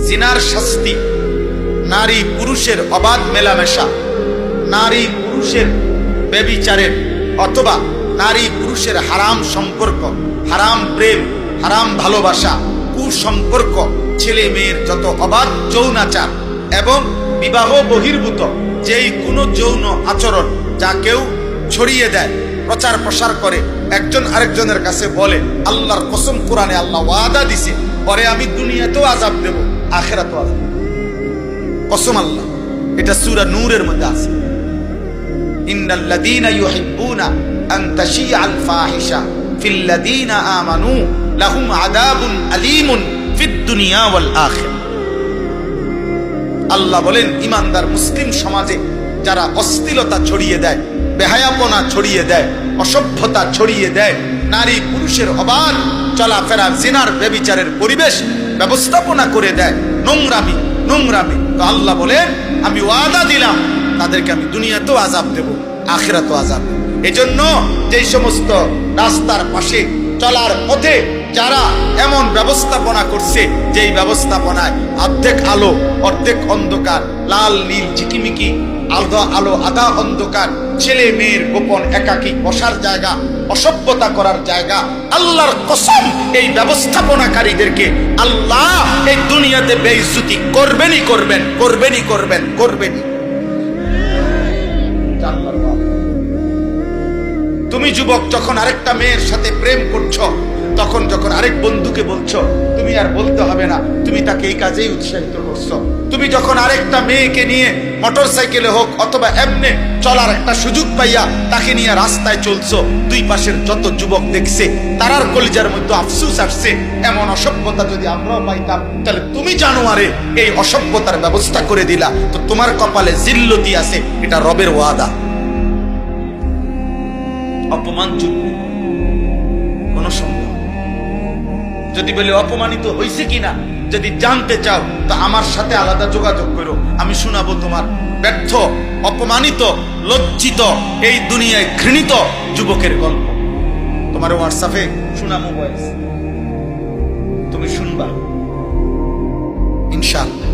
জিনার শাস্তি, নারী পুরুষের অবাধ মেলামেশা, নারী পুরুষের ব্যভিচারের অথবা নারী পুরুষের হারাম সম্পর্ক, হারাম প্রেম, হারাম ভালোবাসা, কুসম্পর্ক, ছেলে মেয়ের যত অবাধ যৌনাচার এবং বিবাহ বহির্ভূত যেই কোনো যৌন আচরণ যা কেউ ছড়িয়ে দেয়, প্রচার প্রসার করে, একজন আরেকজনের কাছে বলে, আল্লাহর কসম কোরআনে আল্লাহ ওয়াদা দিছে পরে আমি দুনিয়াতেও আযাব দেব, আখিরাতেও আযাব, কসম আল্লাহ। এটা সূরা নূরের মধ্যে আছে, ইন্নাল্লাযীনা ইউহিব্বুনা আন তাশিআল ফাহিশা ফিল্লাযীনা আমানু লাহুম আযাবুন আলীমুন ফিদ দুনিয়া ওয়াল আখিরা। আল্লাহ বলেন, ইমানদার মুসলিম সমাজে যারা অশ্লীলতা ছড়িয়ে দেয়, বেহায়াপনা ছড়িয়ে দেয়, অসভ্যতা ছড়িয়ে দেয়, নারী পুরুষের অবাধ চলাফেরা, জিনার ব্যভিচারের পরিবেশ ব্যবস্থাপনা করে দেয়, নোংরামি নোংরামি, তো আল্লাহ বলেন আমি ওয়াদা দিলাম তাদেরকে আমি দুনিয়াতেও আযাব দেব, আখিরাতেও আযাব। এজন্য যেই সমস্ত রাস্তার পাশে চলার পথে যারা এমন ব্যবস্থাপনা করছে, যেই ব্যবস্থাপনায় অর্ধেক আলো অর্ধেক অন্ধকার, লাল নীল ঝিকিমিকি, আধা আলো আধা অন্ধকার, ছেলে মেয়ের গোপন একাকী বসার জায়গা, অসভ্যতা করার জায়গা, আল্লাহর কসম এই ব্যবস্থাপনাকারীদেরকে আল্লাহ এই দুনিয়াতে বেইজ্জতি করবেনই করবেন, করবেনই করবেন, করবেনই। তুমি যুবক যখন আরেকটা মেয়ের সাথে প্রেম করছো, তখন যখন আরেক বন্ধুকে বলছো, তুমি আর বলতে হবে না, তুমি তাকে এই কাজেই উৎসাহিত করছো। তুমি যখন আরেকটা মেয়েকে নিয়ে মোটর সাইকেলে হোক অথবা এমনি চলার একটা সুযোগ পাইয়া তাকে নিয়ে রাস্তায় চলছো, দুই পাশের যত যুবক দেখছে তারার কলিজার মধ্যে আফসোস আসছে, এমন অসভ্যতা যদি আমরাও পাইতাম তাহলে তুমি জানোয়ারে এই অসভ্যতার ব্যবস্থা করে দিলা, তো তোমার কপালে জিল্লতি আছে, এটা রবের ওয়াদা। অপমান চুক্তি কোন সন্দেহ। যদি বলে অপমানিত হয়েছে কিনা যদি জানতে চাও তো আমার সাথে আলাদা যোগাযোগ করো, আমি শোনাবো তোমার ব্যর্থ, অপমানিত, লজ্জিত, এই দুনিয়ায় ঘৃণিত যুবকের গল্প। তোমার হোয়াটসঅ্যাপে শোনাবো, তুমি শুনবা ইনশাআল্লাহ।